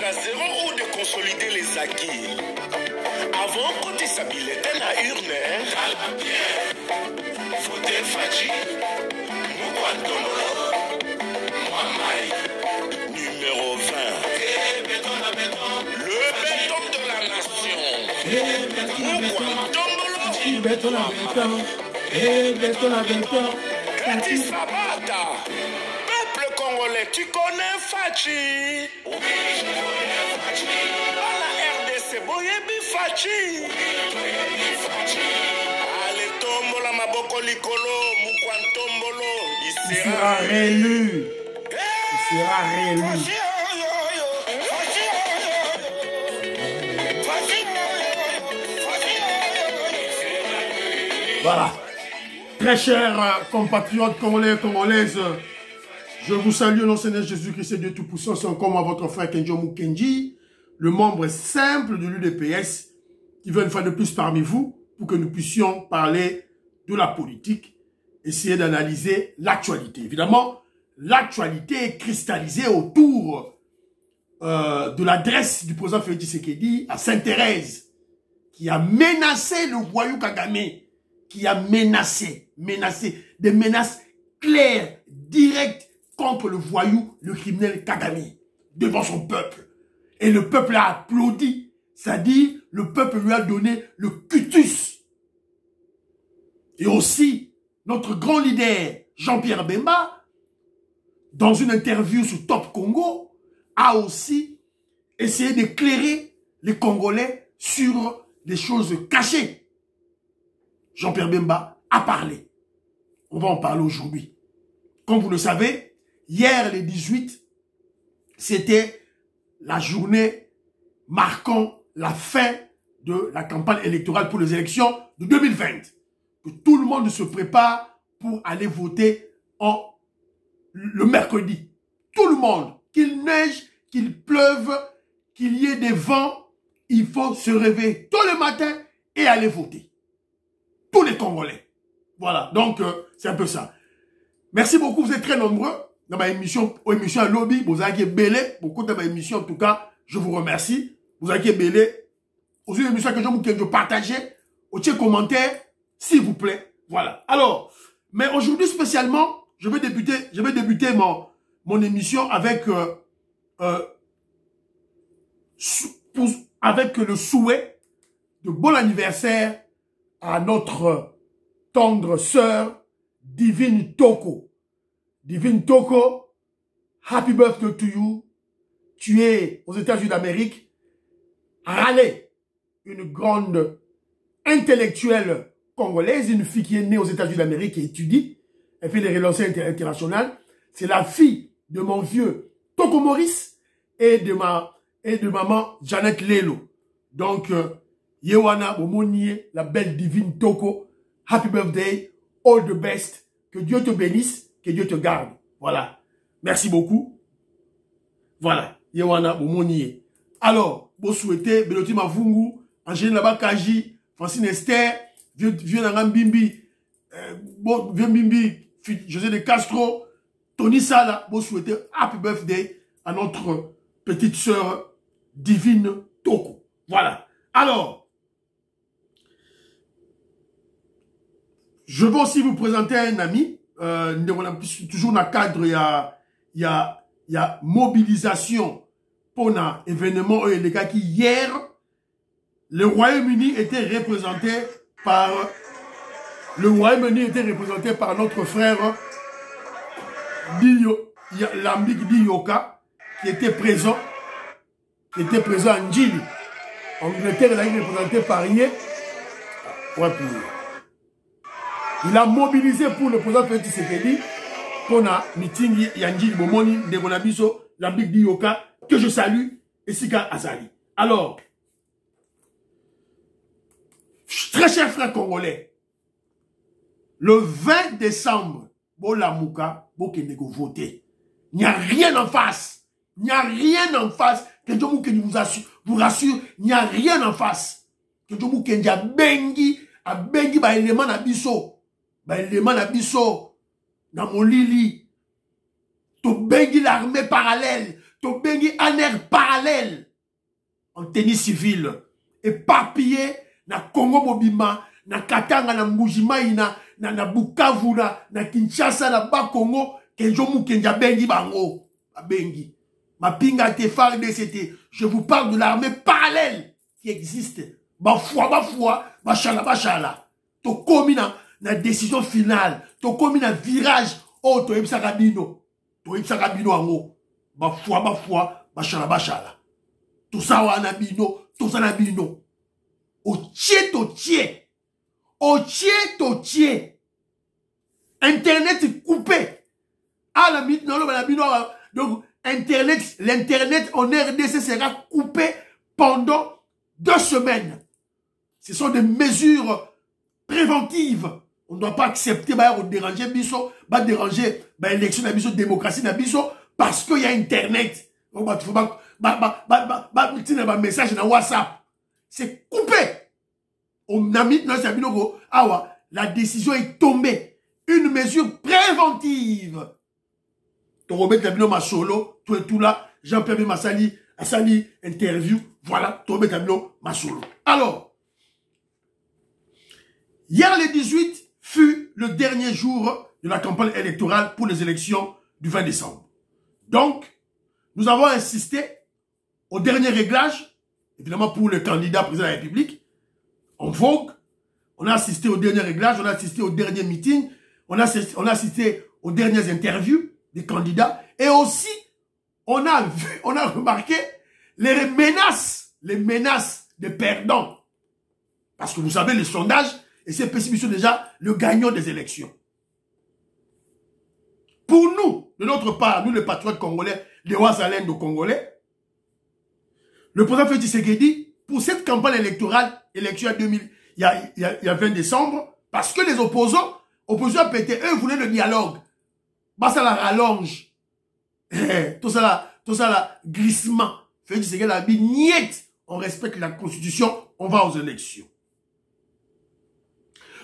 à zéro ou de consolider les acquis. Avant qu'on disabilité la urne, Fodé Fachi, Moukwantomolo, Mwamai, numéro 20. Le béton de la nation. Moukwantomolo, Kati Sabata. Peuple congolais, tu connais Fachi? Oui, je connais Fachi. À la RDC, Boyebi Fachi. Allez, tombola maboko likolo, Moukwantombolo. Il sera réélu. Il sera réélu. Voilà. Très chers compatriotes congolais et congolaises, je vous salue au nom de Seigneur Jésus-Christ et Dieu Tout-Puissant. C'est encore votre frère Kenjo Mukenji, le membre simple de l'UDPS, qui veut une fois de plus parmi vous pour que nous puissions parler de la politique, essayer d'analyser l'actualité. Évidemment, l'actualité est cristallisée autour de l'adresse du président Félix Tshisekedi à Sainte-Thérèse, qui a menacé le voyou Kagame, qui a menacé, des menaces claires, directes contre le voyou, le criminel Kagame, devant son peuple. Et le peuple a applaudi, c'est-à-dire le peuple lui a donné le cutus. Et aussi, notre grand leader, Jean-Pierre Bemba, dans une interview sur Top Congo, a aussi essayé d'éclairer les Congolais sur des choses cachées. Jean-Pierre Bemba a parlé. On va en parler aujourd'hui. Comme vous le savez, hier, le 18, c'était la journée marquant la fin de la campagne électorale pour les élections de 2020. Que tout le monde se prépare pour aller voter le mercredi. Tout le monde. Qu'il neige, qu'il pleuve, qu'il y ait des vents, il faut se réveiller tôt le matin et aller voter. Tous les Congolais. Voilà, donc c'est un peu ça. Merci beaucoup, vous êtes très nombreux dans ma émission à Lobby. Vous avez belé, beaucoup de ma émission en tout cas, je vous remercie. Vous avez belé. Aux émissions que je partageais, au commentaire, s'il vous plaît. Voilà. Alors, mais aujourd'hui spécialement, je vais débuter mon émission avec le souhait de bon anniversaire à notre tendre sœur Divine Toko. Divine Toko, happy birthday to you. Tu es aux États-Unis d'Amérique. Raleigh, une grande intellectuelle congolaise, une fille qui est née aux États-Unis d'Amérique et étudie. Elle fait des relations internationales. C'est la fille de mon vieux Toko Maurice et de maman Janet Lelo. Donc, Yewana Bomonie, la belle Divine Toko, happy birthday, all the best, que Dieu te bénisse, que Dieu te garde. Voilà. Merci beaucoup. Voilà. Yewana Bomonie. Alors, vous souhaitez, Beloti Mavungu, Angéline Labakaji, Francine Esther, Vieux Nangam Bimbi, Vieux Bimbi, José de Castro, Tony Sala, vous souhaitez happy birthday à notre petite sœur Divine Toko. Voilà. Alors, je vais aussi vous présenter un ami. Toujours dans le cadre, il y a mobilisation pour un événement et les gars qui hier, le Royaume-Uni était représenté par notre frère Lambik Diyoka qui était présent à Njili. Angleterre, il a été représenté par Yé. Il a mobilisé pour le président Félix Tshisekedi pour un meeting Yanjili Bomoni de Gonabiso, Lambik Diyoka, que je salue, et Sika Azali. Alors, très chers frères congolais, le 20 décembre, Bolamouka, Bokenego voter. Il n'y a rien en face. Il n'y a rien en face. Que Djomou Kenji vous rassure, il n'y a rien en face. Que Djomou Kenji a bengi ba élément na biso. Ba élément na biso. Dans mon lili. To bengi l'armée parallèle. to bengi un air parallèle en tenue civile éparpillé na Congo Mobima, na Katanga, na Mbujimai, na Bukavu, na Kinshasa, na Bakongo, Kenjomu Kenja bengi bango, bengi. Ma pinga te FARDC, je vous parle de l'armée parallèle qui existe. Bafoua, bachala. To komi na décision finale, to komi na virage, oh, to ebisa kabino ango. Bafoua, bachala. Tout ça wana bino, tout ça na bino. Otié. Internet coupé. Ah, la mythe, non, la bino. Donc, l'internet en RDC sera coupé pendant 2 semaines. Ce sont des mesures préventives. On ne doit pas accepter, déranger biso, déranger l'élection de biso, démocratie de biso, parce qu'il y a Internet. Message dans WhatsApp. C'est coupé. La décision est tombée. Une mesure préventive. Ton Robert Tabino Masolo, tout et tout là, Jean-Pierre Massali, Assali, interview, voilà, ton Robert Tabino Masolo. Alors, hier le 18 fut le dernier jour de la campagne électorale pour les élections du 20 décembre. Donc, nous avons insisté au dernier réglage, évidemment pour le candidat président de la République, en vogue. On a assisté au dernier réglage, on a assisté au dernier meeting, on a assisté aux dernières interviews des candidats. Et aussi, on a remarqué les menaces des perdants. Parce que vous savez, les sondages, et ces pessimistes sont déjà le gagnant des élections. Pour nous, de notre part, nous les patriotes congolais, les Ouazalènes de Congolais, le président Félix Tshisekedi, pour cette campagne électorale, élection il y a 20 décembre, parce que les opposants pétaient, eux voulaient le dialogue. Bah ça la rallonge. Tout ça là, glissement. Félix Tshisekedi a dit, niet, on respecte la constitution, on va aux élections.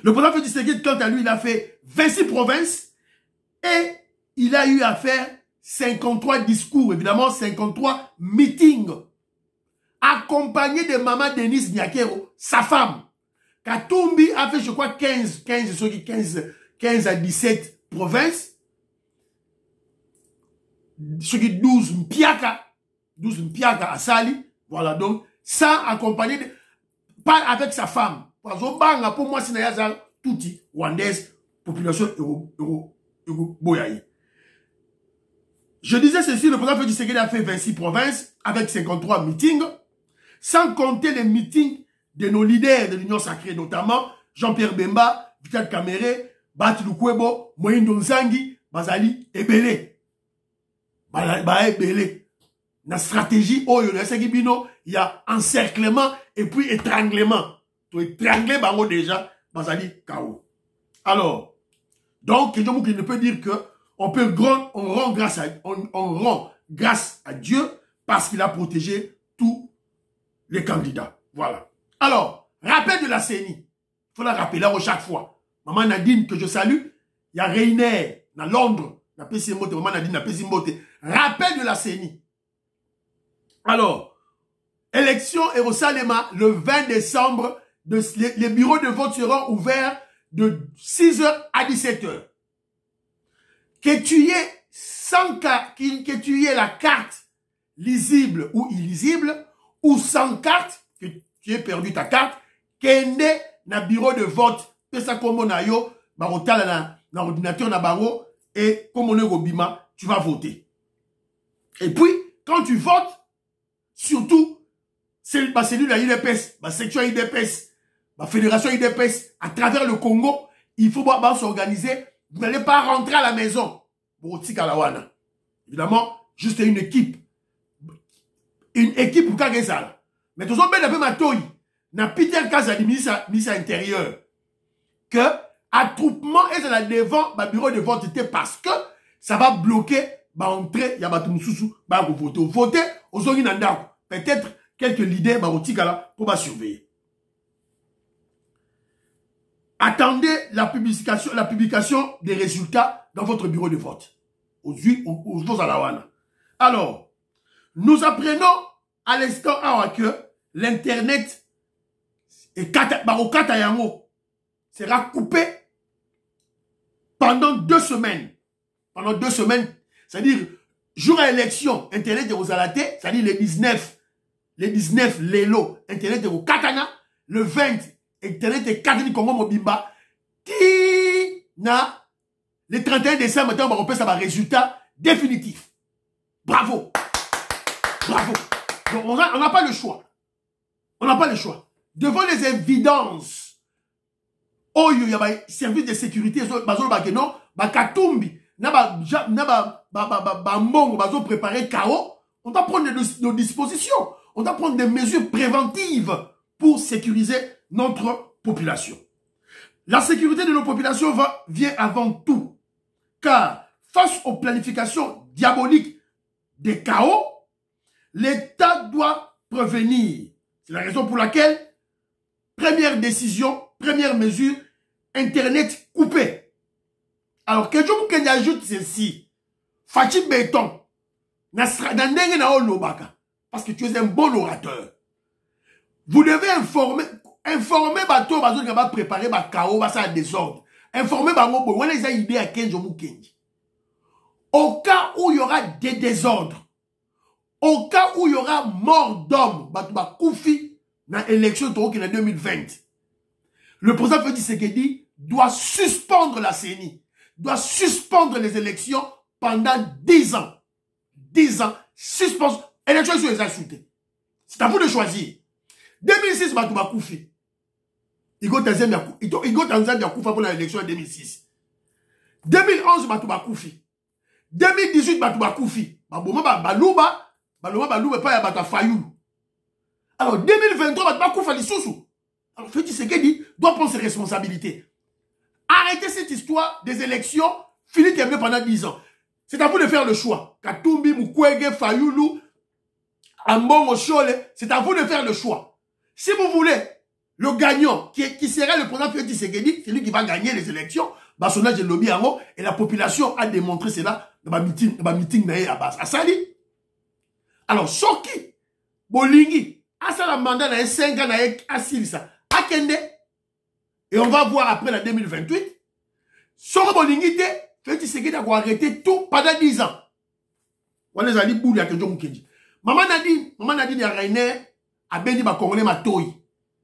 Le président Félix Tshisekedi, quant à lui, il a fait 26 provinces et il a eu à faire 53 discours, évidemment 53 meetings, accompagné de Maman Denise Nyakero, sa femme. Katumbi a fait, je crois, 15 à 17 provinces. Ce qui 12 Mpiaka à Sali. Voilà, donc, ça accompagné de, pas avec sa femme. Pour moi, c'est une touti, Rwandaise, population boyaye. Je disais ceci, le président Félix Tshisekedi a fait 26 provinces avec 53 meetings, sans compter les meetings de nos leaders de l'Union sacrée, notamment Jean-Pierre Bemba, Vital Kamere, Bat Lukwebo, Moïndo Nzangi, Bazali, Ebele. Ebele. La stratégie, il y a encerclement et puis étranglement. Tu étrangler Bango déjà, Bazali, Kao. Alors, donc, je ne peut dire que on rend grâce à Dieu parce qu'il a protégé tous les candidats. Voilà. Alors, rappel de la CENI. Il faut la rappeler à chaque fois. Maman Nadine, que je salue, il y a Reiner, dans Londres, na Pesimote, Maman Nadine, na Pesimote. Rappel de la CENI. Alors, élection Erosalema, le 20 décembre, les bureaux de vote seront ouverts de 6h à 17h. Que tu aies la carte lisible ou illisible, ou sans carte, que tu aies perdu ta carte, kende na bureau de vote, pesa komo na yo, barotala na ordinateur na baro, et comme on est au bima, tu vas voter. Et puis, quand tu votes, surtout, c'est ma cellule à IDPS, ma section IDPS, ma fédération IDPS, à travers le Congo, il faut s'organiser. Vous n'allez pas rentrer à la maison. Évidemment, juste une équipe. Une équipe pour Kagezala. Mais tout ça, ben, un peu ma na Peter Kazadi, ministre intérieur, que attroupement est devant le bureau de vote parce que ça va bloquer l'entrée, il y a voter. Voter, peut-être quelques leaders pour surveiller. Attendez la publication des résultats dans votre bureau de vote. Alors, Nous apprenons à l'instant que l'Internet sera coupé pendant 2 semaines. Pendant 2 semaines, c'est-à-dire, jour à élection, Internet est aux alatés, c'est-à-dire les 19, l'élo, Internet est au katana, le 20, Internet est katani Congo Mobimba, le 31 décembre, on va ça va résultat définitif. Bravo. Bravo. Donc, on n'a pas le choix. On n'a pas le choix. Devant les évidences, il y a un service de sécurité, Katumbi, préparer chaos, on doit prendre nos dispositions. On doit prendre des mesures préventives pour sécuriser notre population. La sécurité de nos populations vient avant tout. Car face aux planifications diaboliques des chaos, l'État doit prévenir. C'est la raison pour laquelle, première décision, première mesure, Internet coupé. Alors, que je vous ajoute ceci. Fachi Béton, parce que tu es un bon orateur. Vous devez informer bateau, bateau qui va préparer ba chaos, ba ça désordre. Informer ba ngobo, on les a idées à Kenjo Mukenji. Au cas où il y aura des désordres, au cas où il y aura mort d'homme, ba koufi dans l'élection en 2020, le président Félix Tshisekedi doit suspendre la CENI, doit suspendre les élections pendant 10 ans. 10 ans, suspension, élection sur les insultés. C'est à vous de choisir. 2006, Batouba Koufi. Il go Tanzania Koufa pour l'élection en 2006. 2011, Batouba Koufi. 2018, Batouba Koufi. Balouba, pas Bata Fayoulou. Alors, 2023, Batouba Koufa Lissoussou. Alors, Félix Tshisekedi doit prendre ses responsabilités. Arrêtez cette histoire des élections, Philippe Kembe pendant 10 ans. C'est à vous de faire le choix. Katumbi, Mukwege, Fayoulou, Ambongo, Chole, c'est à vous de faire le choix. Si vous voulez, le gagnant, qui sera le président Félix Tshisekedi, c'est lui qui va gagner les élections, Bassonage et lobby en haut, et la population a démontré cela dans le meeting à base. À Sali. Alors, Soki, Bolingi, à ça la mandat dans 5 ans, à Silisa, à Kende, et on va voir après la 2028, Soro Bolingi, Félix Tshisekedi a arrêté tout pendant 10 ans. On les a dit, Boulia, que John Mukendi. Maman Nadine, il y a Rainer, a béni, ma Congolais, ma Toy.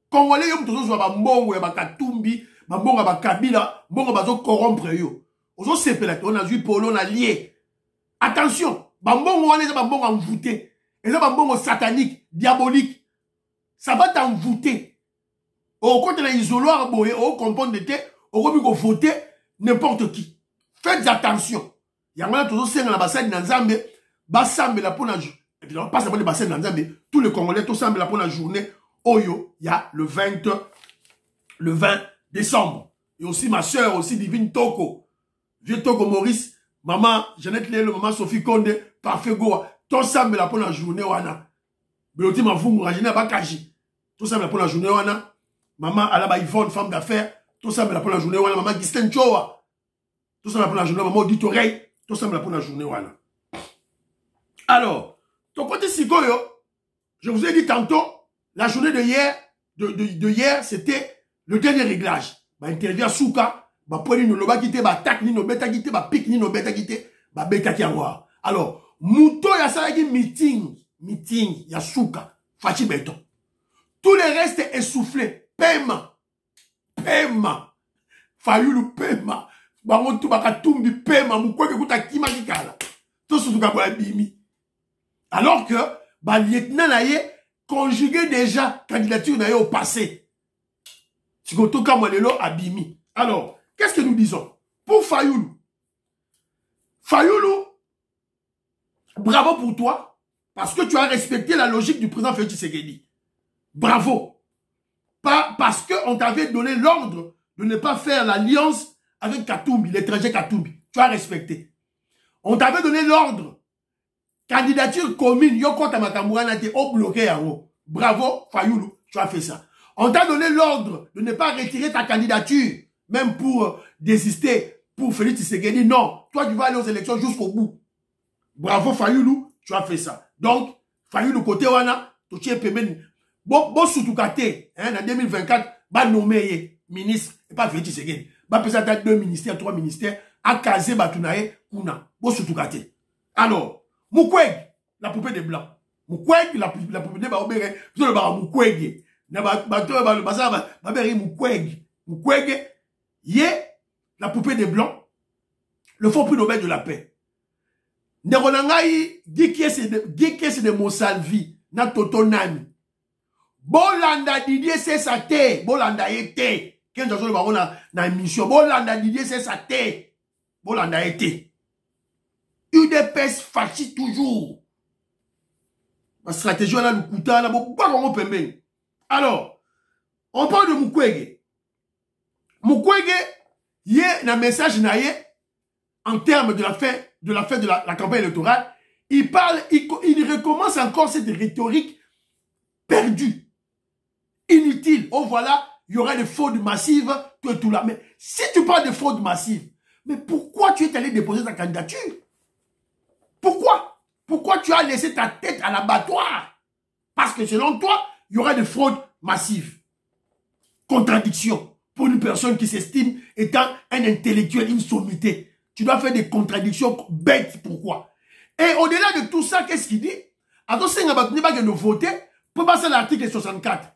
Congolais, yom toujours, ma Mbongo, ma Katumbi, ma Mbongo, ma Kabila, Mbongo, ma corrompre, yo. Ozo sepelate, on a vu Polo, on a lié. Attention, ma Mbongo, on est ma Mbongo envoûté. Et ça, ma Mbongo satanique, diabolique. Ça va t'envoûter. Au côté de l'isoloir, au compondre de thé, au remis qu'on voter n'importe qui. Faites attention. Il y a toujours 5 ans, l'ambassade d'Anzambe, Bassambe la pour la journée. Et puis, pas seulement les bassins d'Anzambe, tous les Congolais, tout ça, la pour la journée. Oyo, il y a le 20 décembre. Et aussi ma soeur, aussi Divine Toko. Vieux Toko Maurice, maman Jeannette Lelo, maman Sophie Konde, Parfait Goa. Tout ça, la pour la journée, wana. Beloti Mavungu, Rajina Bakaji. Tout ça, la pour la journée, wana. Maman Alaba Yvonne, femme d'affaires. Tout ça, la pour la journée, wana. Maman Gisten Chowa. Tout ça, pour la journée, maman dit oreille. Tout ça, pour la journée, voilà. Alors, ton côté Sikoyo, je vous ai dit tantôt, la journée de hier, c'était le dernier réglage. Bah, interview à Souka, bah, poni no loba kite, bah, tak ni no beta kite, bah, pik ni no beta kite, bah, beta ki avoir. Alors, Mouto ya salagi meeting, ya Souka, Fachi Beton. Tout le reste est essoufflé. Paiement. Fayoulou paiement. Bango tu bakatumbi paiement. Moukweke kuta kima kikala. Tout ce truc à bimi. Alors que, bah, lieutenant naye, conjugué déjà candidature naye au passé. Sikoto Kamolelo abimi. Alors, qu'est-ce que nous disons? Pour Fayoulou. Fayoulou, bravo pour toi, parce que tu as respecté la logique du président Félix Tshisekedi. Bravo. Pas parce qu'on t'avait donné l'ordre de ne pas faire l'alliance avec Katumbi, l'étranger Katumbi. Tu as respecté. On t'avait donné l'ordre. Candidature commune, Yoko Tamakamurana t'es au bloqué en haut. Bravo, Fayoulou, tu as fait ça. On t'a donné l'ordre de ne pas retirer ta candidature, même pour désister pour Félix Tshisekedi. Non, toi tu vas aller aux élections jusqu'au bout. Bravo, Fayoulou, tu as fait ça. Donc, Fayu le côté wana, tu tiens pemben. Bon soutoukate, hein, en 2024, va nommer ministre, et pas Félix Tshisekedi. Va passer à 2 ministères, 3 ministères, à caser Batunaye, kuna. Bon soutoukate. Alors, Mukwege, la poupée des blancs. Mukwege, la poupée des blancs, vous le barre Mukwege. Mukwege, la poupée des blancs, le faux prix Nobel de la paix. Neronangai, Gikies de Monsalvi, na Toto Nani. Bolanda Didier c'est sa terre, Bolanda était. Quel jour le baron na émission, Bolanda Didier c'est sa terre, Bolanda était. UDPS fasciste toujours. Ma stratégie là, le coup là, bon, pas comment pembe. Alors, on parle de Mukwege. Mukwege, y a un message en termes de la fin de la campagne électorale. Il parle, il recommence encore cette rhétorique perdue, inutile. Oh voilà, il y aura des fraudes massives, tout là. Mais si tu parles de fraudes massives, mais pourquoi tu es allé déposer ta candidature? Pourquoi? Pourquoi tu as laissé ta tête à l'abattoir? Parce que selon toi, il y aura des fraudes massives. Contradiction. Pour une personne qui s'estime étant un intellectuel, une sommité. Tu dois faire des contradictions bêtes. Pourquoi? Et au-delà de tout ça, qu'est-ce qu'il dit? Attention, on va pas voter pour passer à l'article 64.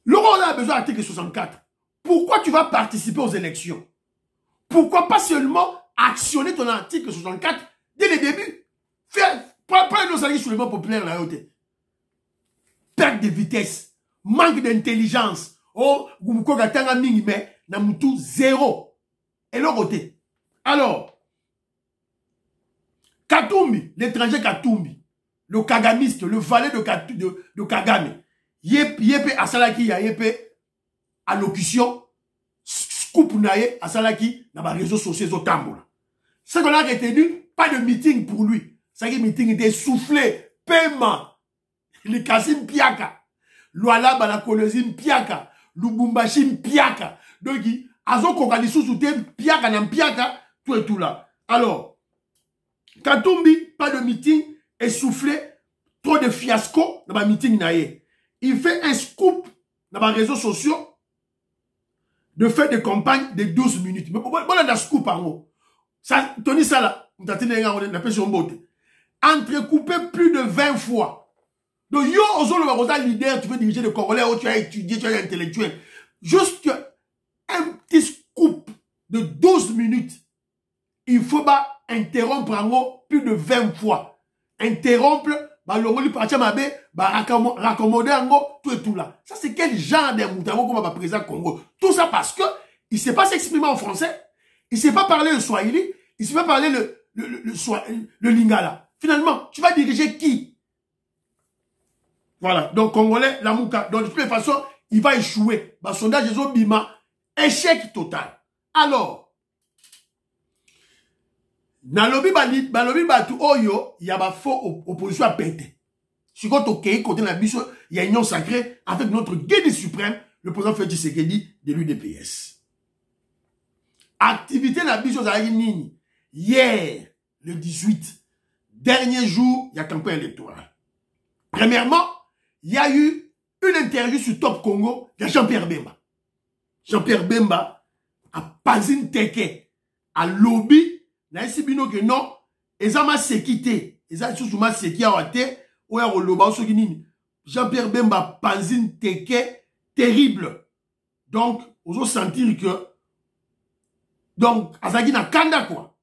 Laurent a besoin de l'article 64. Pourquoi tu vas participer aux élections? Pourquoi pas seulement actionner ton article 64 dès le début? Pas nos salaires soulèvement populaire là. Perte de vitesse, manque d'intelligence. Oh, Gumuko Gatanga Mingi, mais Namutu zéro. Et l'autre côté. Alors, Katumbi, l'étranger Katumbi, le kagamiste, le valet de Kagame, Yépe Asalaki, Yépe allocution, scoop naye Asalaki, dans les réseaux sociaux au Tamboula. Ce qu'on a retenu, pas de meeting pour lui. Ça qui meeting était soufflé, paiement. Le Kassim Piaka, Luala Balakolezim Piaka, Lubumbashi Piaka. Donc, Azo Kokalisu soutient Piaka nan Piaka, tout et tout là. Alors, Katumbi, pas de meeting, essoufflé, trop de fiasco dans ma meeting naye. Il fait un scoop dans les réseaux sociaux de faire des campagnes de 12 minutes. Mais bon, on a un scoop en haut. Ça, Tony Sala, on a entrecoupé plus de 20 fois. Donc, yo, aujourd'hui, leader, tu veux diriger le Congolais, tu as étudié, tu es intellectuel. Juste un petit scoop de 12 minutes. Il faut pas interrompre en haut plus de 20 fois. Interrompre, bah, le rôle parti mabe, bah, raccommoder en haut, tout et tout là. Ça, c'est quel genre de moutarde comme va président Congo? Tout ça parce que, il sait pas s'exprimer en français. Il sait pas parler le Swahili. Il sait pas parler le Lingala. Finalement, tu vas diriger qui? Voilà. Donc, Congolais, la Mouka. Donc, de toute façon, il va échouer. Bah, sondage, ils ont bima. Échec total. Alors, dans le lobby batu oyo, il y a ma faux opposition à péter. Si quand ok, côté la biche, il y a une union sacrée avec notre guide suprême, le président Félix Tshisekedi de l'UDPS. Activité la biche aux Nini. Hier, le 18, dernier jour, il y a campagne électorale. Premièrement, il y a eu une interview sur Top Congo de Jean-Pierre Bemba. Jean-Pierre Bemba a pas une teke à lobby, n'a ici bino que non, et ça m'a séquité, et ça sous m'a séquité à ouate, ou à loba ou nini. Jean-Pierre Bemba pas une teke terrible. Donc, on va sentir que, donc, Azagi na kanda quoi.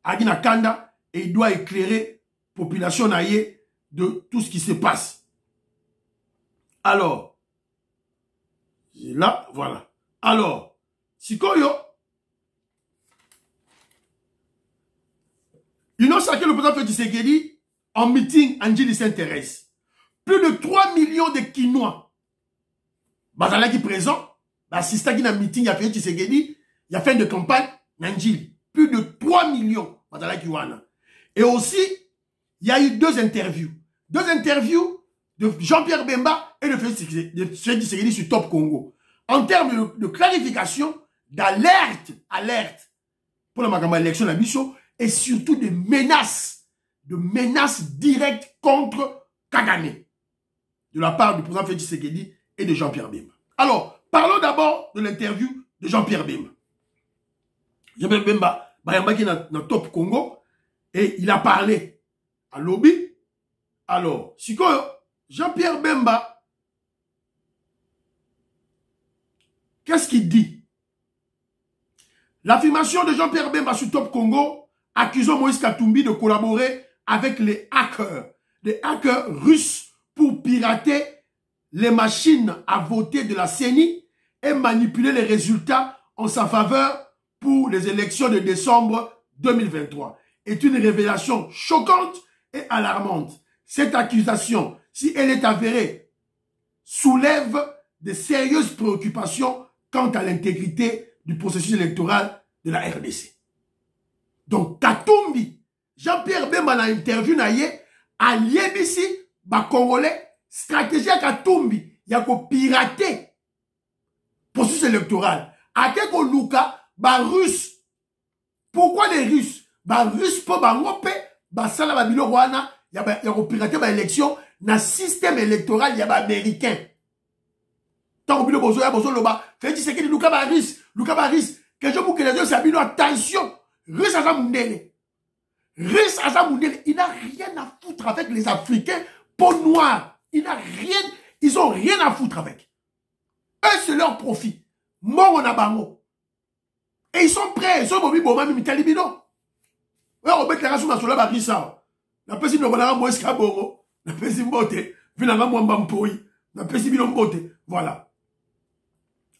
Azagi na kanda, et il doit éclairer la population naïe de tout ce qui se passe. Alors, là, voilà. Alors, Sikoyo, il a sacré le président Félix Tshisekedi en meeting Anjili Saint-Thérèse. Plus de 3 millions de Quinois. Bazala qui présent, l'assistant qui a un meeting à Félix Tshisekedi, il y a fin de campagne, Anjili. Plus de 3 millions. Bazala qui wana. Et aussi, il y a eu 2 interviews. 2 interviews de Jean-Pierre Bemba et de Félix Tshisekedi sur Top Congo. En termes de clarification, d'alerte, pour la élection de la mission, et surtout de menaces de menaces directes contre Kagame, de la part du président Félix Tshisekedi et de Jean-Pierre Bemba. Alors, parlons d'abord de l'interview de Jean-Pierre Bemba. Jean-Pierre Bemba, qui est dans Top Congo, et il a parlé à lobby. Alors, si Jean-Pierre Bemba, qu'est-ce qu'il dit? L'affirmation de Jean-Pierre Bemba sur Top Congo accusant Moïse Katumbi de collaborer avec les hackers russes pour pirater les machines à voter de la CENI et manipuler les résultats en sa faveur pour les élections de décembre 2023. Est une révélation choquante et alarmante. Cette accusation, si elle est avérée, soulève de sérieuses préoccupations quant à l'intégrité du processus électoral de la RDC. Donc, Katumbi, Jean-Pierre Bemba dans l'interview, a lié ici, Congolais, stratégie à Katumbi, il y a pirater le processus électoral. A quelque Luka, Russe. Pourquoi les Russes? Russes pour ngope, sala babilo wana, il y a pirater l'élection, dans le système électoral, il y a américain. Tant que bozo ya bozo loba, fait dire que Luka Russe, que je vous que les gens s'habillent, attention, Russe à Zamundele. Russe à Zamundele, il n'a rien à foutre avec les Africains, peau noire. Ils ont rien à foutre avec. Eux, c'est leur profit. Mon on a bango. Et ils sont prêts, ils sont mobiles pour même Mitalibino. Ouais, on met la race sur la barissa. La personne ne va pas escaboro. La personne bote. Vinanga mwambampoui. La personne binombote. Voilà.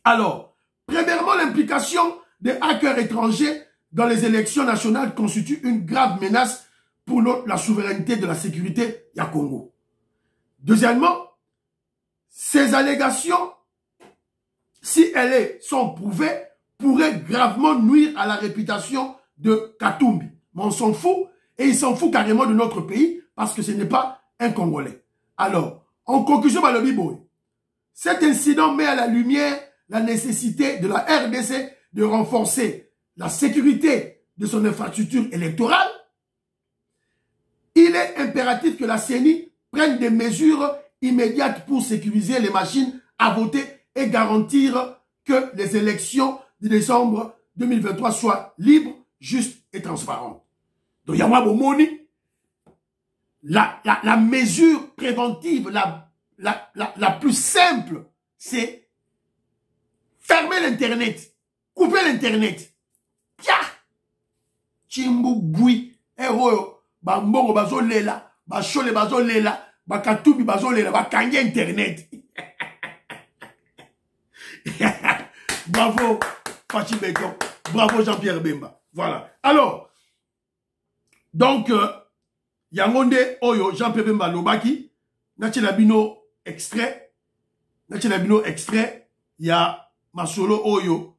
Alors, premièrement, l'implication des hackers étrangers dans les élections nationales constitue une grave menace pour la souveraineté de la sécurité du Congo. Deuxièmement, ces allégations, si elles sont prouvées, pourraient gravement nuire à la réputation de Katumbi. Mais on s'en fout, et il s'en fout carrément de notre pays, parce que ce n'est pas un Congolais. Alors, en conclusion, cet incident met à la lumière la nécessité de la RDC de renforcer la sécurité de son infrastructure électorale. Il est impératif que la CENI prenne des mesures immédiates pour sécuriser les machines à voter et garantir que les élections de décembre 2023 soient libres, justes et transparentes. Donc, Yama Bomoni, la mesure préventive la plus simple, c'est fermer l'Internet, couper l'Internet. Pia! Chimbu Boui, Eroyo, Bambongo Bazolela, Bachole Bazolela, Bakatubi Bazolela, Bakangi Internet. Bravo, Fachi Beton. Bravo, Jean-Pierre Bemba. Voilà. Alors, donc, Yangonde Oyo, Jean-Pierre Bemba Lobaki, Nachelabino extrait, il y a Masolo Oyo,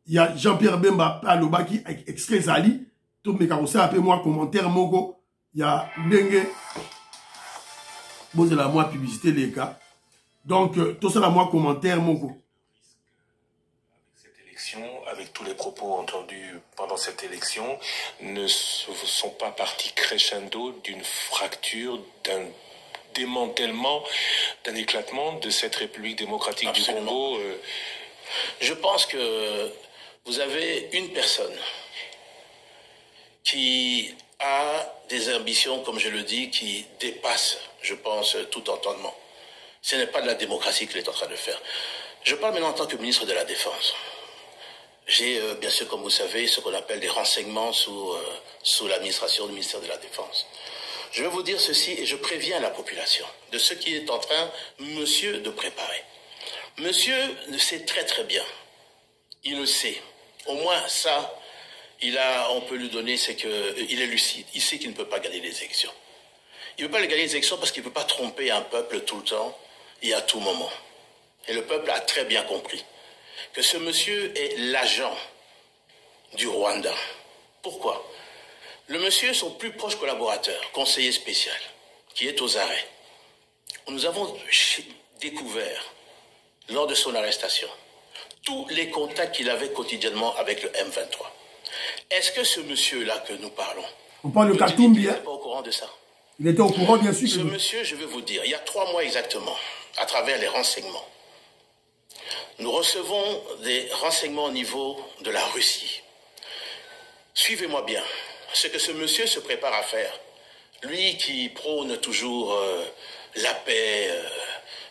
il y a Jean-Pierre Bemba Lobaki, extrait Zali, tout mes carrossés, après moi, commentaire, Mogo, il y a Ndenge, bon, c'est la moi, publicité, les gars. Donc, tout ça, la moi, commentaire, Mogo. Avec tous les propos entendus pendant cette élection, ne sont pas partis crescendo d'une fracture, d'un démantèlement, d'un éclatement de cette République démocratique Absolument. Du Congo. Je pense que vous avez une personne qui a des ambitions, comme je le dis, qui dépassent, je pense, tout entendement. Ce n'est pas de la démocratie qu'il est en train de faire. Je parle maintenant en tant que ministre de la Défense. J'ai, bien sûr, comme vous savez, ce qu'on appelle des renseignements sous l'administration du ministère de la Défense. Je vais vous dire ceci et je préviens la population de ce qui est en train, monsieur, de préparer. Monsieur le sait très très bien. Il le sait. Au moins ça, on peut lui donner, c'est qu'il est lucide. Il sait qu'il ne peut pas gagner les élections. Il ne peut pas gagner les élections parce qu'il ne peut pas tromper un peuple tout le temps et à tout moment. Et le peuple a très bien compris que ce monsieur est l'agent du Rwanda. Pourquoi? Le monsieur est son plus proche collaborateur, conseiller spécial, qui est aux arrêts. Nous avons découvert, lors de son arrestation, tous les contacts qu'il avait quotidiennement avec le M23. Est-ce que ce monsieur-là que nous parlons On parle de Katumbi. Il n'était pas au courant de ça. Il était au courant, bien sûr. Ce monsieur, je vais vous dire, il y a 3 mois exactement, à travers les renseignements, nous recevons des renseignements au niveau de la Russie. Suivez-moi bien. Ce que ce monsieur se prépare à faire, lui qui prône toujours la paix,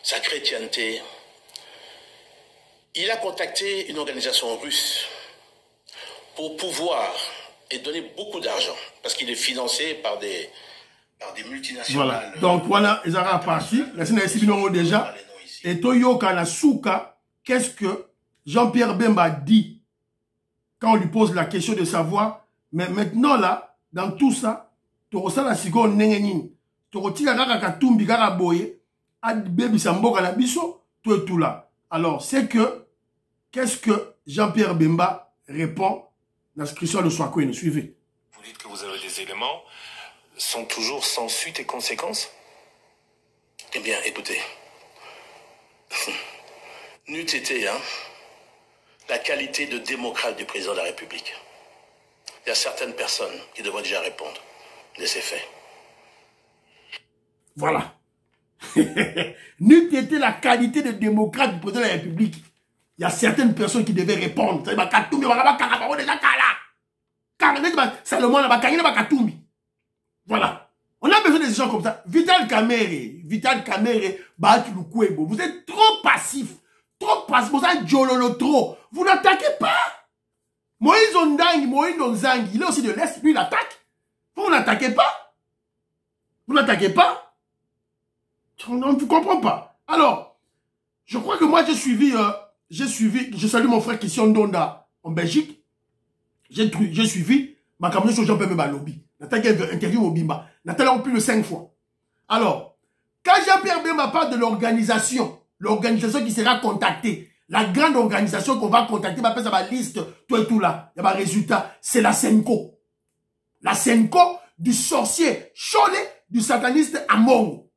sa chrétienté, il a contacté une organisation russe pour pouvoir et donner beaucoup d'argent, parce qu'il est financé par des multinationales. Voilà. Donc voilà, ils ont parti. La scène est déjà. Et Toyo Kanasuka, qu'est-ce que Jean-Pierre Bemba dit quand on lui pose la question de savoir, mais maintenant là, dans tout ça, tu ressens la seconde nengenin. Tu retires la Katumbi Garaboye, ad baby Samboka la biso, tout et tout là. Alors, c'est que, qu'est-ce que Jean-Pierre Bemba répond dans ce Christian de Swakouine? Suivez. Vous dites que vous avez des éléments, sont toujours sans suite et conséquences? Eh bien, écoutez, n'eût été la qualité de démocrate du président de la République. Il y a certaines personnes qui devraient déjà répondre de ces faits. Voilà. N'eût été la qualité de démocrate du président de la République. Il y a certaines personnes qui devaient répondre. Voilà. On a besoin de gens comme ça. Vital Kamerhe, vous êtes trop passif. Trop passif. Vous êtes jololo trop. Vous n'attaquez pas. Moïse Ondangi, Moïse Onzangi, il est aussi de l'Est, lui il attaque. Vous n'attaquez pas. Vous n'attaquez pas. On ne comprend pas. Alors, je crois que moi j'ai suivi, je salue mon frère Christian Donda en Belgique. J'ai suivi ma caméra sur Jean-Pierre Bemba Lobby. Nathalie interview au Bimba. Nathalie a plus de 5 fois. Alors, quand Jean-Pierre Bemba parle de l'organisation qui sera contactée, la grande organisation qu'on va contacter, va faire sa liste, tout et tout là, il y a un résultat, c'est la Senko. La Senko du sorcier Cholé, du sataniste Amon.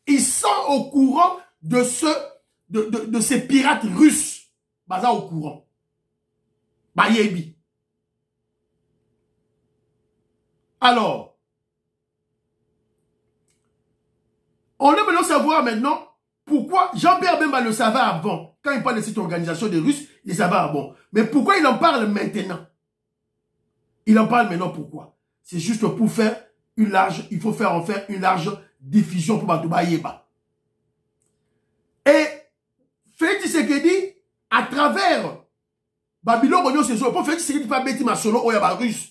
Ils sont au courant de ces pirates russes. Baza au courant. Bayebi. Alors, on aimerait maintenant savoir maintenant pourquoi Jean-Pierre Bemba le savait avant. Quand il parle de cette organisation des Russes, il savait avant. Mais pourquoi il en parle maintenant? Il en parle maintenant pourquoi? C'est juste pour faire une large, il faut en faire une large diffusion pour Batouba Yeba. Et Félix Tshisekedi, à travers Babylone, pour Félix Tshisekedi, pas bêti ma solo, il y a russe.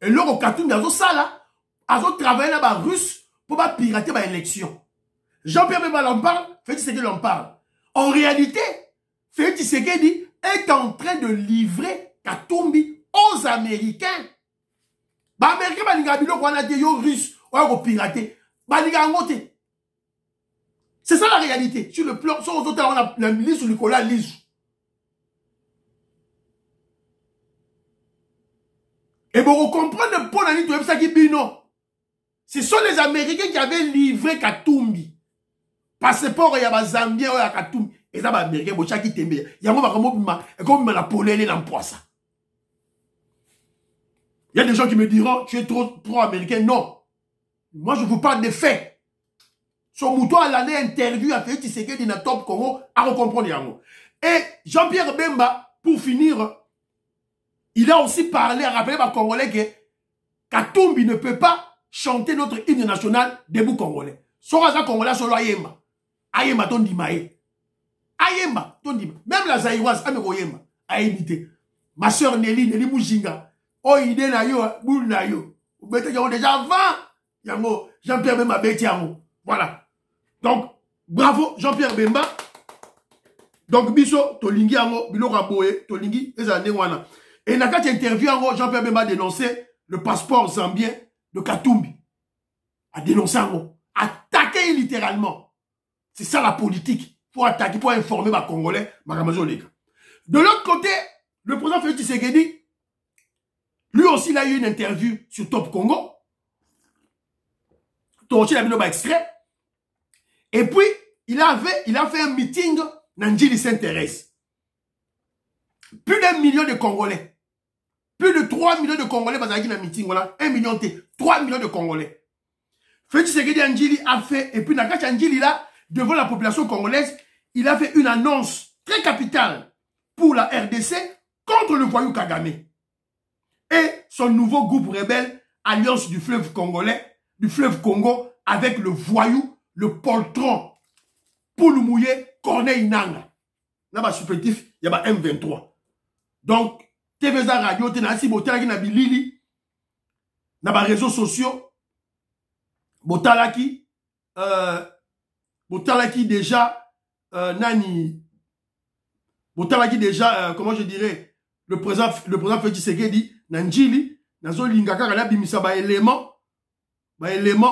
Et là, au Katoum, il y a ça là, ils ont travaillé là-bas russe pour pas pirater l'élection. Jean-Pierre Bemba l'en parle, Félix Tshisekedi l'en parle. En réalité, Félix Tshisekedi est en train de livrer Katumbi aux Américains. Les Américains, ils ont russe, ils ont piraté. C'est ça la réalité. Sur le plan, sur on a la milice sur Nicolas Lise. Et bon, on comprend le point de tout ça qui bino. Ce sont les Américains qui avaient livré Katumbi. Passeport, il y a des Zambiens, il y a Katumbi. Et ça, les Américains, ils ont qui t'aiment. Il y a la polélé dans le ça. Il y a des gens qui me diront, tu es trop américain. Non. Moi, je vous parle des faits. Son mouton à l'année interview a fait Tshisekedi dans Top Congo à comprendre. Et Jean-Pierre Bemba, pour finir, il a aussi parlé, à rappeler aux Congolais que Katumbi ne peut pas chanter notre hymne national debout Congolais. Soraza Congolais solo Ayemba. Ayemba ton dimae. Ayemba ton dimae. Même la Zaïroise, Ameko Yemba, a imité. Ma soeur Nelly Moujinga. Oh, idée na yo, boule na yo. Vous mettez déjà 20. Yango, Jean-Pierre Bemba bête yango. Voilà. Donc, bravo Jean-Pierre Bemba. Donc, biso, tolingi yango, biloko boye, tolingi, ezane wana. Et dans cette interview, Jean-Pierre Bemba a dénoncé le passeport zambien de Katumbi. A dénoncé, attaqué littéralement. C'est ça la politique. Pour attaquer, pour informer les Congolais, de l'autre côté, le président Félix Tshisekedi, lui aussi, il a eu une interview sur Top Congo. Il a mis un extrait. Et puis, il a fait un meeting dans Njili Saint-Thérèse. Plus d'1 million de Congolais. Plus de 3 millions de Congolais bazaki na meeting voilà, 1 million T, 3 millions de Congolais. Félix Tshisekedi Anjili a fait, et puis Nakachi Anjili là, devant la population congolaise, il a fait une annonce très capitale pour la RDC contre le voyou Kagame. Et son nouveau groupe rebelle, Alliance du fleuve congolais, du fleuve Congo, avec le voyou, le poltron, Pouloumouye, Corneille Nanga. Là, bas supplétif, il y a M23. Donc, TVza Radio, Tenasi Botalaki na Bilili, na ba réseaux sociaux, Botalaki déjà, Botalaki déjà, comment je dirais, le président Félix Tshisekedi, Nanjili, Nazo Lingaka, Kana Bimisa, ba élément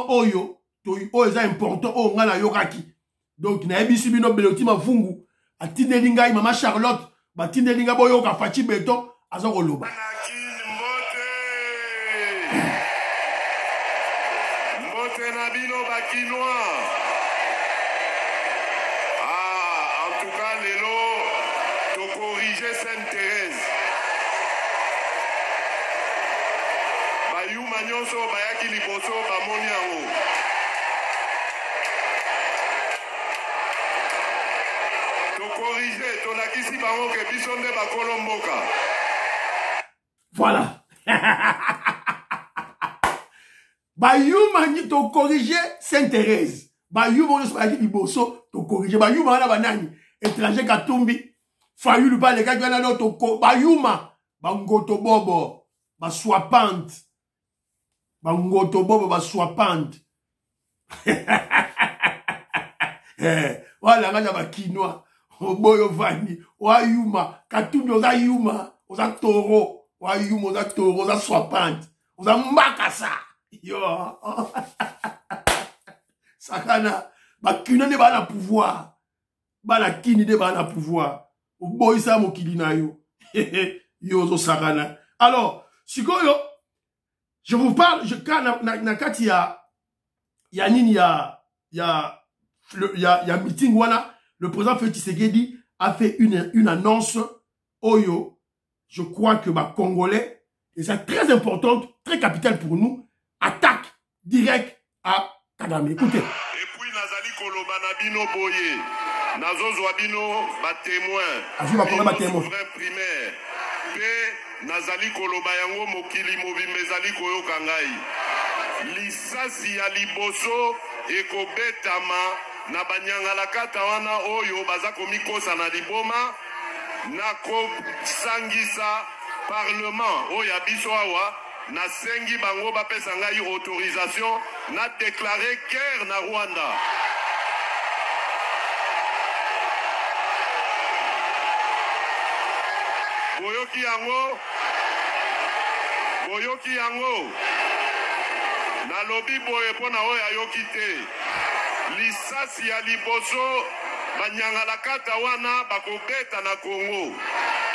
Oyo, Oyo, c'est important, Oyo, Ngana Yoraki. Donc, na Ebisu Bino Beloti Mafungu, a Tinelinga, Mama Charlotte, ba Tinelinga Boyo, Kafachi Beton, Azor Loba. Nabino Bakinois. Ah, en tout cas, Lélo, tu corriger Sainte-Thérèse. Bayou Magnonso, Bayaki Liboso, Bamoniao. Tu corriger, tu n'as qu'ici Bango que Bissonde Bakolomboka. Voilà. Bayou mani to corriger Sainte-Thérèse. Bayou mani to liboso to corriger. Bayou mani banani étranger katumbi. Fayu lupa les gars na to Bayou ma bangoto bobo ba swapante. Bangoto bobo ba swapante. Voilà ngana ba kinois. Oboyo vani. Wayuma katumbi oza yuma, oza toro. Wayuma oza toro, oza swapante. Oza mbakasa. Yo, Sakana, bakina ne ba na pouvoir, ba kini ne ba na pouvoir. Boy sa mokili na yo, yo zo Sakana. Alors, sikoyo, je vous parle, na kati ya nini ya meeting wana, le président Félix Tshisekedi a fait une annonce Oyo. Je crois que ma Congolais, et c'est très importante, très capitale pour nous. Attaque direct à Kagame. Écoutez. Et puis, Nazali Koloba Nabino Boye, Nazo Zwabino, ma témoin, souverain primaire, P. Nazali Koloba Yango Mokili Mobimezali Koyo Kangai, Lisasi ya Liboso, Ekobetama, Nabanyangalakata wana Oyo, Bazako Mikosa na Liboma, Nako Sangisa, Parlement, Oya Biswawa, na sengi bango bapesa ngai autorisation na déclarer guerre na Rwanda. Boyoki yango na lobi boye pona oyo ayoki te. Lisasi ya liboso banyangalakata wana bakobeta na Congo.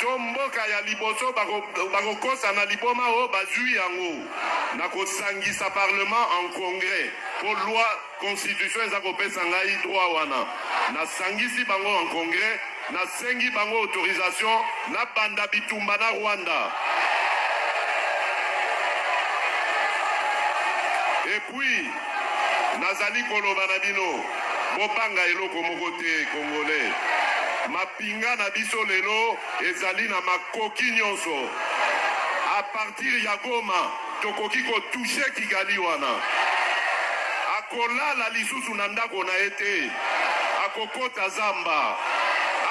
Tomboka ya liboso bakokosa na liboma o bazui yango na kosangisa parlement en congrès pour loi constitution eza kopesa ngai droit wana na sangisi bango en congrès na sengi bango autorisation na banda bitumba na Rwanda. Et puis nazali koloba na bino bopanga eloko moko te congolais. Mapinga na biso lelo ezali na makoki nyonso. A partir ya Goma tokoki ko toucher Kigali wana. Akolala lisusu na ndako na ete. Akokota zamba.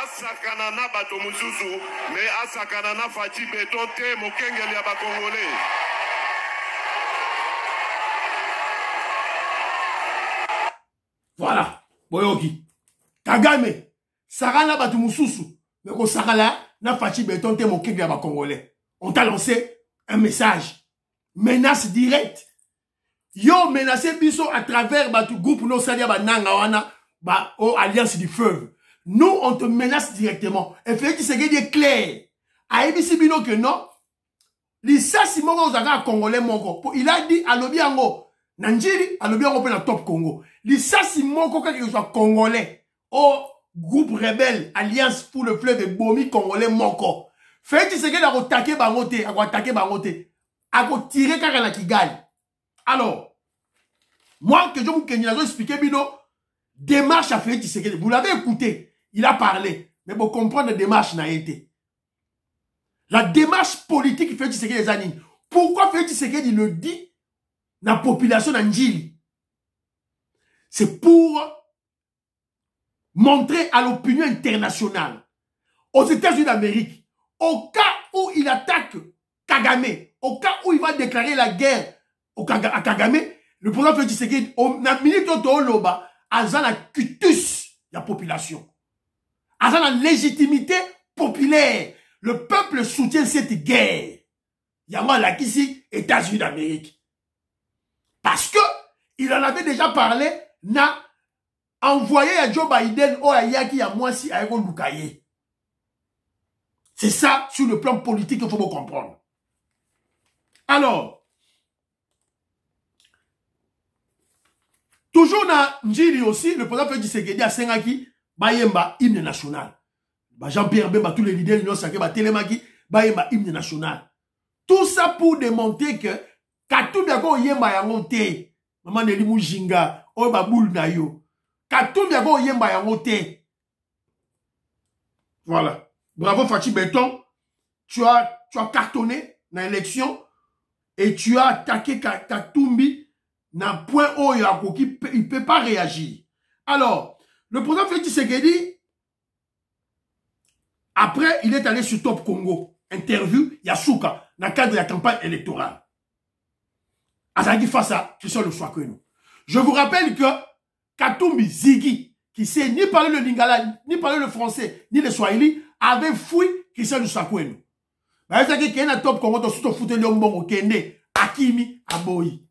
Asakana na bato mususu me asakana na Fachi Beton te mokengeli ya bakongolais. Voilà. Boyoki. Kagame. Sarana batu mususu. Mais ko sarala na Fachi Beton te mokengeli ya bakongolais. On t'a lancé un message. Menace directe. Yo menacé biso à travers batu groupe no salia ba nanga wana ba o alliance du feu. Nous on te menace directement. Et Félix Tshisekedi est clair. A ebisi bino que non. Lisasi moko ozanga congolais moko. Il a dit à lobi yango Nanjiri à lobi yango pe na top Congo. Lisasi moko ka qu'il soit congolais. Au groupe rebelle alliance pour le fleuve de Bomi congolais moko. Félix Tshisekedi a attaqué Bangote, a attaqué Bangote, a tiré Karana Kigali. Alors, moi, que je vous expliquer, Bino, démarche à Félix Tshisekedi. Vous l'avez écouté, il a parlé, mais pour comprendre la démarche n'a été. La démarche politique qui Félix Tshisekedi les années. Pourquoi Félix Tshisekedi le dit dans la population d'Anjili? C'est pour montrer à l'opinion internationale, aux États-Unis d'Amérique, au cas où il attaque Kagame, au cas où il va déclarer la guerre à Kagame, le président Félix Tshisekedi, na minute de Loba, a la cutus de la population. A la légitimité populaire. Le peuple soutient cette guerre. Il y a moi là ici, États-Unis d'Amérique. Parce que il en avait déjà parlé, n'a envoyé à Joe Biden ou à Yaki à moi si à Lukaye. C'est ça, sur le plan politique, qu'il faut comprendre. Alors, toujours dans Njili aussi, le président Félix Tshisekedi a Sengaki, Bayemba, hymne national. Jean-Pierre Bemba, tous les leaders de l'Union sacrée, Télémaki, Bayemba, hymne national. Tout ça pour démontrer que, Katou Biago Yemba Yangote, Maman Neli Mujinga, Oba Boul Nayo, Katou Biago Yemba Yangote. Voilà. Bravo Fachi Béton, tu as cartonné dans l'élection et tu as attaqué Katumbi dans un point où il ne peut pas réagir. Alors, le président Félix Tshisekedi, après, il est allé sur Top Congo, interview Yasuka, dans le cadre de la campagne électorale. Azagi face à Christian Luswakwenu. Je vous rappelle que Katumbi Ziggy, qui sait ni parler le lingala, ni parler le français, ni le swahili, avait fui Christian Luswakwenu. C'est-à-dire qu'il y a un Top Congo, tout le foot Kende, Akimi, Aboyi.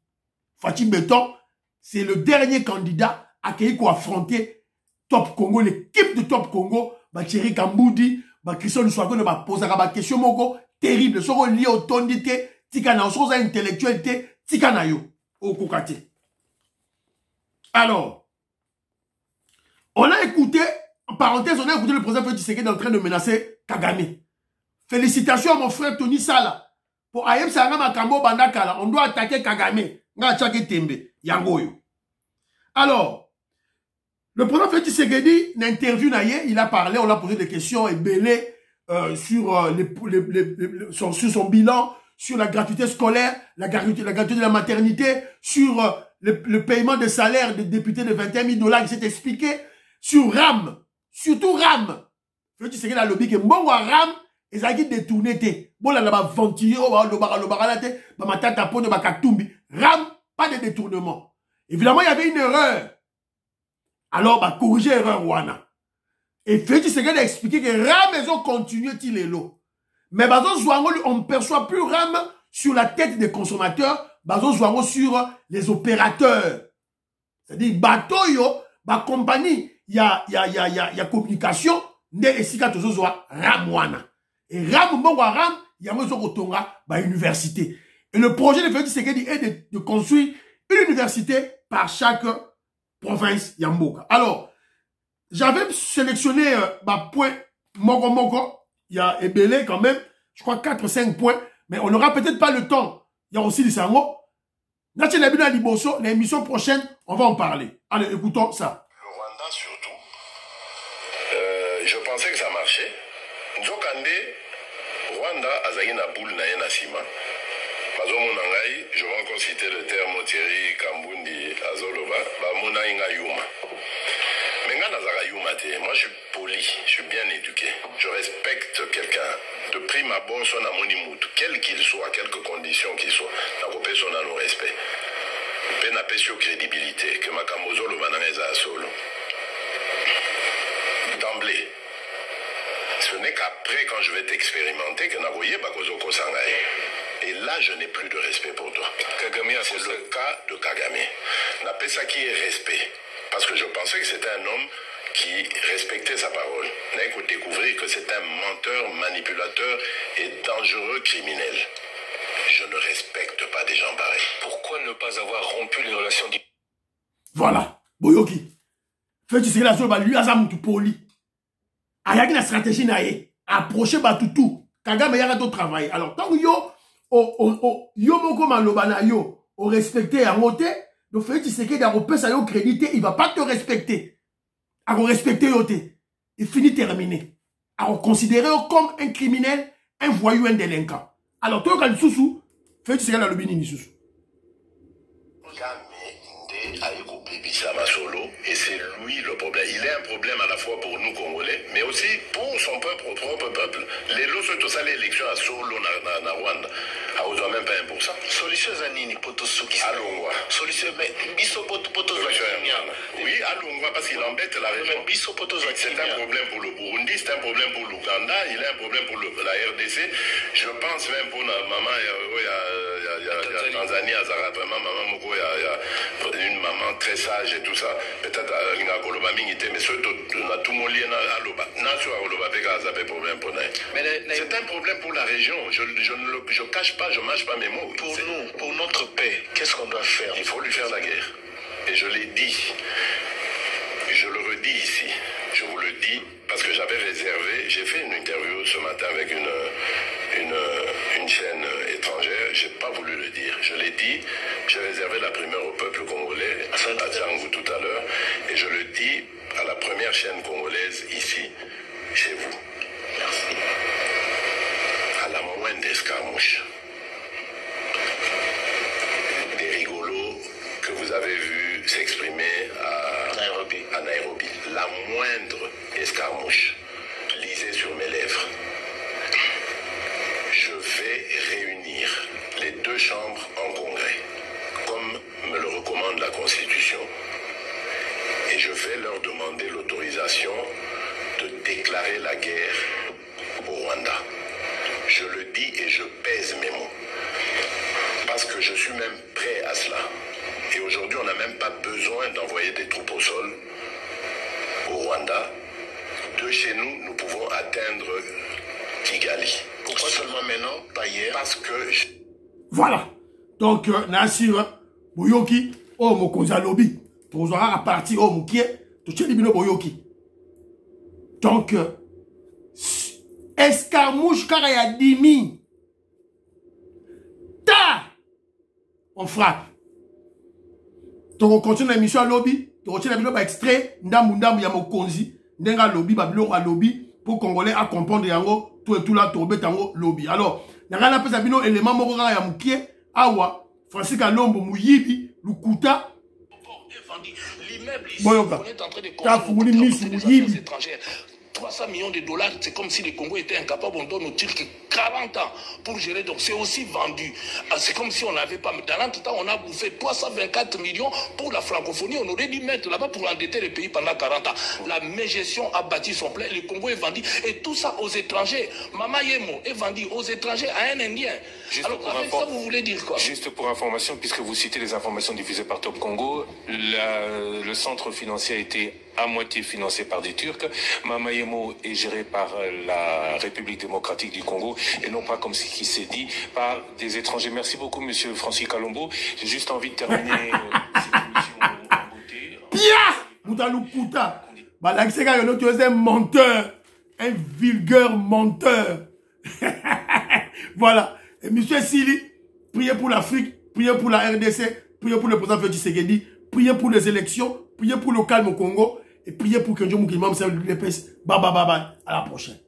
Fatim Beton, c'est le dernier candidat à qui il affronter Top Congo, l'équipe de Top Congo, Thierry Kamboudi, Christian Luswakwenu, poser la question moko terrible, soko lié au tondité, tikana, soko intellectualité, tikana yo, au kokate. Alors, on a écouté, en parenthèse, on a écouté le président Félix Tshisekedi en train de menacer Kagame. Félicitations à mon frère Tony Sala. Pour Ayem Sanga Makambo Bandakala, on doit attaquer Kagame. Nga Tchake Tembe, Yangoyo. Alors, le président Félix Tshisekedi, dans l'interview, il a parlé, on a posé des questions et belé sur son bilan, sur la gratuité scolaire, la gratuité de la maternité, sur le paiement des salaires des députés de 21 000 $, il s'est expliqué, sur RAM, surtout RAM. Félix Tshisekedi a lobby que bon RAM, ils ont détourné. Bon, là, on va ventiler, on va RAM, pas de détournement. Évidemment, il y avait une erreur. Alors, bah, corriger l'erreur, Wana. Et Félix Tshisekedi a expliqué que RAM, ils ont continué Tilelo. Mais, bah, on ne perçoit plus RAM sur la tête des consommateurs, bah, sur les opérateurs. C'est-à-dire, bateau, yo, bah, compagnie, il y a communication, ne esika tozozoa RAM, Wana. Et RAM, bon, RAM, il y a bah, université. Et le projet de Félix Tshisekedi est de construire une université par chaque province Yamboka. Alors, j'avais sélectionné point Moko. Il y a Ebele quand même, je crois 4-5 points, mais on n'aura peut-être pas le temps. Il y a aussi l'Issango. L'émission prochaine, on va en parler. Allez, écoutons ça. Le Rwanda surtout, je pensais que ça marchait. Nzokande, Rwanda, Azagina Boule, Nayen Asima. Je vais encore citer le terme Thierry Kambundi Azoloba, Bamona Inga Yuma. Mais moi je suis poli, je suis bien éduqué. Je respecte quelqu'un. De prime abord, son amonimout, quel qu'il soit, quelques conditions qu'il soit, la son a le respect. Peine à sur crédibilité, que ma Kamozo le bananeza à solo. D'emblée. Ce n'est qu'après, quand je vais t'expérimenter, que Nagoye Bakozoko Sangaye. Et là, je n'ai plus de respect pour toi. Kagame, c'est le cas de Kagame. N'appelle ça qui est respect. Parce que je pensais que c'était un homme qui respectait sa parole. N'a qu'à découvrir que c'est un menteur, manipulateur et dangereux criminel. Je ne respecte pas des gens pareils. Pourquoi ne pas avoir rompu les relations du... Voilà. Boyoki. Félix Tshisekedi lui a poli. Ayaki la stratégie naie. Approcher Batutu. Kagame y'a d'autres travail. Alors, tant que yo moko maloba na yo, au respecter à moté, donc Félix Tshisekedi a repé ça yo crédité, il va pas te respecter. À respecter yoté. Il finit terminé. À considérer comme un criminel, un voyou, un délinquant. Alors, toi, quand tu sous, Félix Tshisekedi a le bini sous. Et c'est lui le problème. Il est un problème à la fois pour nous Congolais, mais aussi pour son peuple, propre peuple. Les lots sont tous à l'élection à Solo, na Rwanda. À Ozo, même pas 1%. Solution Zanini, Potosuki. Alongwa. Solution, mais Bisso Potosuki. Oui, Alongwa, parce qu'il embête la région. C'est un problème pour le Burundi, c'est un problème pour l'Ouganda, il est un problème pour la RDC. Je pense même pour la maman, il y a Tanzanie, Azara, vraiment, maman Moko, il y a une maman très sage et tout ça. Peut-être Linga Koloba Mingite, mais surtout, on a tout mon lien à Loba. C'est un problème pour la région. Je ne cache pas, je ne mâche pas mes mots. Pour nous, pour notre paix, qu'est-ce qu'on doit faire? Il faut lui faire la guerre. Et je l'ai dit. Je le redis ici. Je vous le dis parce que j'avais réservé. J'ai fait une interview ce matin avec une chaîne étrangère. Je n'ai pas voulu le dire. Je l'ai dit. J'ai réservé la primeur au peuple congolais, à Django tout à l'heure. Et je le dis à la première chaîne congolaise ici, chez vous. Merci. À la moindre escarmouche, des rigolos que vous avez vus s'exprimer à Nairobi. La moindre escarmouche, lisez sur mes lèvres. Je vais réunir les deux chambres en congrès, comme me le recommande la Constitution. Et je vais leur demander l'autorisation de déclarer la guerre au Rwanda. Je le dis et je pèse mes mots. Parce que je suis même prêt à cela. Et aujourd'hui, on n'a même pas besoin d'envoyer des troupes au sol au Rwanda. De chez nous, nous pouvons atteindre Kigali. Pourquoi seulement maintenant, pas hier? Parce que... Voilà. Donc, Nassir, Boyoki, oh, Mokonza Lobby. Pour à partir au Moukié, tout ce qui Boyoki. Donc, escarmouche, car il y a 10 000. Ta! On frappe. Donc, on continue l'émission à lobby. Donc, on continue l'émission extrait. Ndamundam Yamokonzi. Ndenga lobby, Babilo à lobby. Pour Congolais à comprendre yango. Tout et tout là, tourbe tango lobby. Alors, n'a pas sabino élément mokora ya Moukié. Awa. Francis Kalombo Mouyibi. Lukuta. L'immeuble ici, Boyoka. on est en train de construire des affaires étrangères. 300 millions de dollars, c'est comme si le Congo était incapable, on donne aux Turcs 40 ans pour gérer, donc c'est aussi vendu. C'est comme si on n'avait pas, dans l'entretemps, on a bouffé 324 millions pour la francophonie, on aurait dû mettre là-bas pour endetter le pays pendant 40 ans. La mégestion a bâti son plein, le Congo est vendu, et tout ça aux étrangers. Mama Yemo est vendu aux étrangers à un Indien. Juste alors, avec ça, vous voulez dire quoi? Juste pour information, puisque vous citez les informations diffusées par Top Congo, le centre financier a été à moitié financé par des Turcs. Mamayemo est géré par la République démocratique du Congo et non pas comme ce qui s'est dit par des étrangers. Merci beaucoup, monsieur Francis Kalombo. J'ai juste envie de terminer cette émission en beauté. Pia! Moutaloukuta! Balaxega, tu es un menteur. Un vulgaire menteur. Voilà. Et monsieur Sili, priez pour l'Afrique, priez pour la RDC, priez pour le président Félix Tshisekedi, priez pour les élections, priez pour le calme au Congo, et priez pour que Dieu nous guide. Bye bye bye bye. À la prochaine.